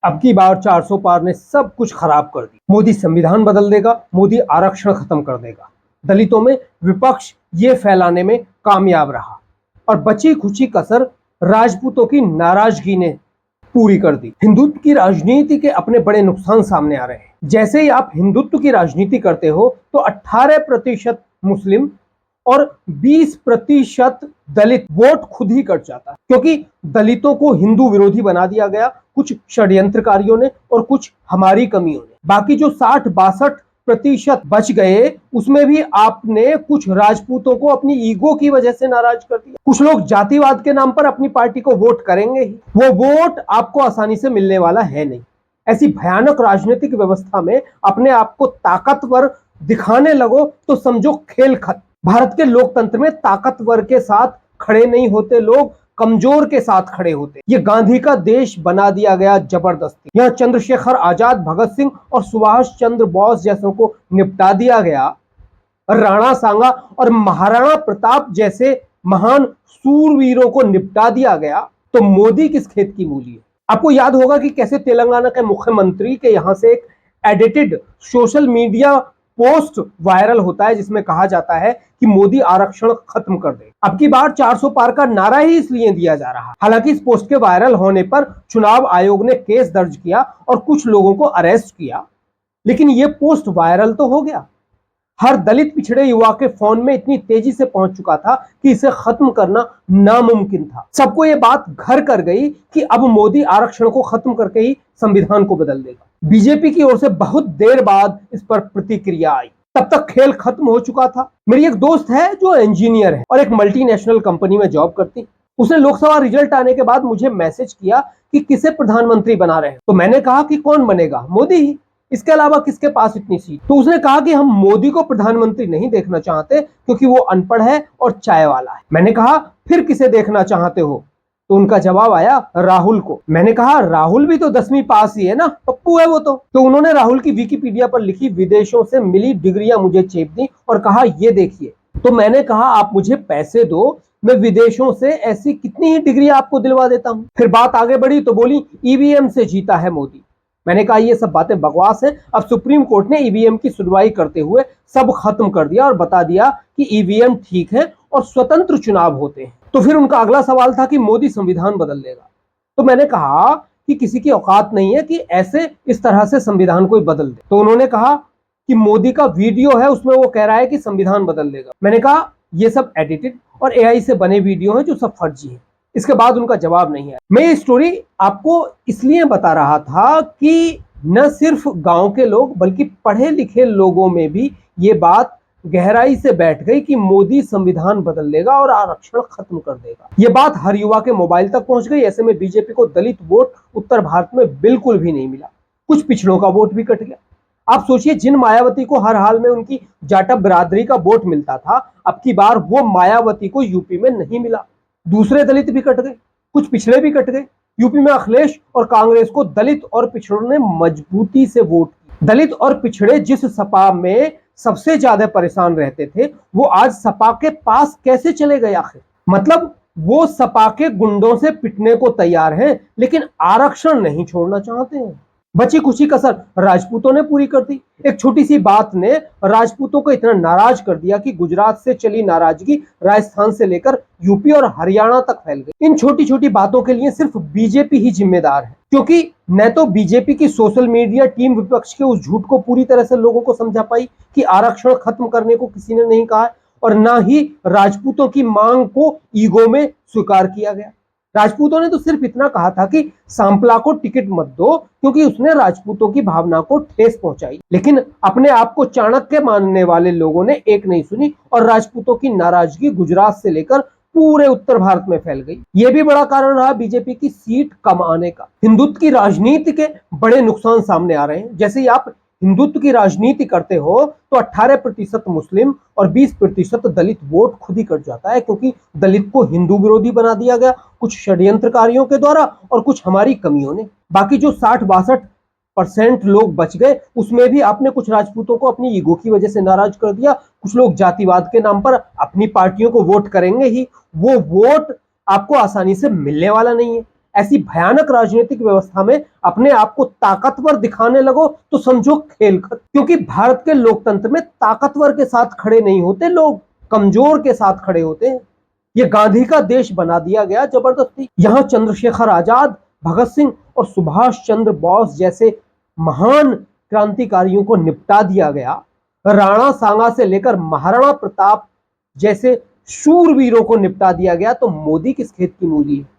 अब की बार 400 पार ने सब कुछ खराब कर दी। मोदी संविधान बदल देगा, मोदी आरक्षण खत्म कर देगा। दलितों में विपक्ष ये फैलाने में कामयाब रहा और बची खुची कसर राजपूतों की नाराजगी ने पूरी कर दी। हिंदुत्व की राजनीति के अपने बड़े नुकसान सामने आ रहे हैं। जैसे ही आप हिंदुत्व की राजनीति करते हो तो 18% मुस्लिम और 20% दलित वोट खुद ही कट जाता है, क्योंकि दलितों को हिंदू विरोधी बना दिया गया कुछ षड्यंत्रकारियों ने और कुछ हमारी कमियों ने। बाकी जो 60-62% बच गए उसमें भी आपने कुछ राजपूतों को अपनी ईगो की वजह से नाराज कर दिया। कुछ लोग जातिवाद के नाम पर अपनी पार्टी को वोट करेंगे ही, वो वोट आपको आसानी से मिलने वाला है नहीं। ऐसी भयानक राजनीतिक व्यवस्था में अपने आप को ताकतवर दिखाने लगो तो समझो खेल खत्म। भारत के लोकतंत्र में ताकतवर के साथ खड़े नहीं होते लोग, कमजोर के साथ खड़े होते। ये गांधी का देश बना दिया गया जबरदस्ती। यहाँ चंद्रशेखर आजाद, भगत सिंह और सुभाष चंद्र बोस जैसों को निपटा दिया गया। राणा सांगा और महाराणा प्रताप जैसे महान सूरवीरों को निपटा दिया गया। तो मोदी किस खेत की मूली है? आपको याद होगा कि कैसे तेलंगाना के मुख्यमंत्री के यहां से एक edited social media post viral होता है जिसमें कहा जाता है कि मोदी आरक्षण खत्म कर दे। अब की बार 400 पार का नारा ही इसलिए दिया जा रहा है। हालांकि इस पोस्ट के वायरल होने पर चुनाव आयोग ने केस दर्ज किया और कुछ लोगों को अरेस्ट किया, लेकिन यह पोस्ट वायरल तो हो गया। हर दलित पिछड़े युवा के फोन में इतनी तेजी से पहुंच चुका था कि इसे खत्म करना नामुमकिन था। सबको यह बात घर कर गई कि अब मोदी आरक्षण को खत्म करके ही संविधान को बदल देगा। बीजेपी की ओर से बहुत देर बाद इस पर प्रतिक्रिया आई। तब तक खेल खत्म हो चुका था। मेरी एक दोस्त है जो इंजीनियर है और एक मल्टीनेशनल कंपनी में जॉब करती। उसने लोकसभा रिजल्ट आने के बाद मुझे मैसेज किया कि किसे प्रधानमंत्री बना रहे हैं। तो मैंने कहा कि कौन बनेगा? मोदी ही। इसके अलावा किसके पास इतनी सीट? तो उसने कहा कि हम मोदी को प्रधानमंत्री नहीं देखना चाहते क्योंकि वो अनपढ़ है और चाय वाला है। मैंने कहा फिर किसे देखना चाहते हो? तो उनका जवाब आया राहुल को। मैंने कहा राहुल भी तो 10वीं पास ही है ना, पप्पू है वो तो उन्होंने राहुल की विकिपीडिया पर लिखी विदेशों से मिली डिग्रियां मुझे चेप दी और कहा ये देखिए। तो मैंने कहा आप मुझे पैसे दो, मैं विदेशों से ऐसी कितनी ही डिग्री आपको दिलवा देता हूं। फिर बात आगे बढ़ी तो बोली ईवीएम से जीता है मोदी। मैंने कहा ये सब बातें बकवास है। अब सुप्रीम कोर्ट ने ईवीएम की सुनवाई करते हुए सब खत्म कर दिया और बता दिया कि ईवीएम ठीक है और स्वतंत्र चुनाव होते हैं। तो फिर उनका अगला सवाल था कि मोदी संविधान बदल देगा। तो मैंने कहा कि किसी की औकात नहीं है कि ऐसे इस तरह से संविधान कोई बदल दे। तो उन्होंने कहा कि मोदी का वीडियो है उसमें वो कह रहा है कि संविधान बदल देगा। मैंने कहा ये सब एडिटेड और एआई से बने वीडियो हैं जो सब फर्जी है। इसके बाद उनका जवाब नहीं है। मैं ये स्टोरी आपको इसलिए बता रहा था कि न सिर्फ गांव के लोग बल्कि पढ़े लिखे लोगों में भी ये बात गहराई से बैठ गई कि मोदी संविधान बदल देगा और आरक्षण खत्म कर देगा। ये बात हर युवा के मोबाइल तक पहुंच गई। ऐसे में बीजेपी को दलित वोट उत्तर भारत में बिल्कुल भी नहीं मिला। कुछ पिछड़ों का वोट भी कट गया। आप सोचिए, जिन मायावती को हर हाल में उनकी जाटव बिरादरी का वोट मिलता था, अब की बार वो मायावती को यूपी में नहीं मिला। दूसरे दलित भी कट गए, कुछ पिछड़े भी कट गए। यूपी में अखिलेश और कांग्रेस को दलित और पिछड़ों ने मजबूती से वोट किया। दलित और पिछड़े जिस सपा में सबसे ज्यादा परेशान रहते थे, वो आज सपा के पास कैसे चले गए आखिर? मतलब वो सपा के गुंडों से पिटने को तैयार हैं, लेकिन आरक्षण नहीं छोड़ना चाहते हैं। बची खुची कसर राजपूतों ने पूरी कर दी। एक छोटी सी बात ने राजपूतों को इतना नाराज कर दिया कि गुजरात से चली नाराजगी राजस्थान से लेकर यूपी और हरियाणा तक फैल गई। इन छोटी छोटी बातों के लिए सिर्फ बीजेपी ही जिम्मेदार है, क्योंकि न तो बीजेपी की सोशल मीडिया टीम विपक्ष के उस झूठ को पूरी तरह से लोगों को समझा पाई कि आरक्षण खत्म करने को किसी ने नहीं कहा, और न ही राजपूतों की मांग को ईगो में स्वीकार किया गया। राजपूतों ने तो सिर्फ इतना कहा था कि सांपला को टिकट मत दो क्योंकि उसने राजपूतों की भावना को ठेस पहुंचाई, लेकिन अपने आप को चाणक्य मानने वाले लोगों ने एक नहीं सुनी और राजपूतों की नाराजगी गुजरात से लेकर पूरे उत्तर भारत में फैल गई। यह भी बड़ा कारण रहा बीजेपी की सीट कम आने का। हिंदुत्व की राजनीति के बड़े नुकसान सामने आ रहे हैं। जैसे ही आप हिंदुत्व की राजनीति करते हो तो 18% मुस्लिम और 20% दलित वोट खुद ही कट जाता है, क्योंकि दलित को हिंदू विरोधी बना दिया गया कुछ षड्यंत्रकारियों के द्वारा और कुछ हमारी कमियों ने। बाकी जो 60-62% लोग बच गए उसमें भी आपने कुछ राजपूतों को अपनी ईगो की वजह से नाराज कर दिया। कुछ लोग जातिवाद के नाम पर अपनी पार्टियों को वोट करेंगे ही, वो वोट आपको आसानी से मिलने वाला नहीं है। ऐसी भयानक राजनीतिक व्यवस्था में अपने आप को ताकतवर दिखाने लगो तो समझो खेल खत्म। क्योंकि भारत के लोकतंत्र में ताकतवर के साथ खड़े नहीं होते लोग, कमजोर के साथ खड़े होते हैं। ये गांधी का देश बना दिया गया जबरदस्ती। यहां चंद्रशेखर आजाद, भगत सिंह और सुभाष चंद्र बोस जैसे महान क्रांतिकारियों को निपटा दिया गया। राणा सांगा से लेकर महाराणा प्रताप जैसे शूरवीरों को निपटा दिया गया। तो मोदी किस खेत की मूली है?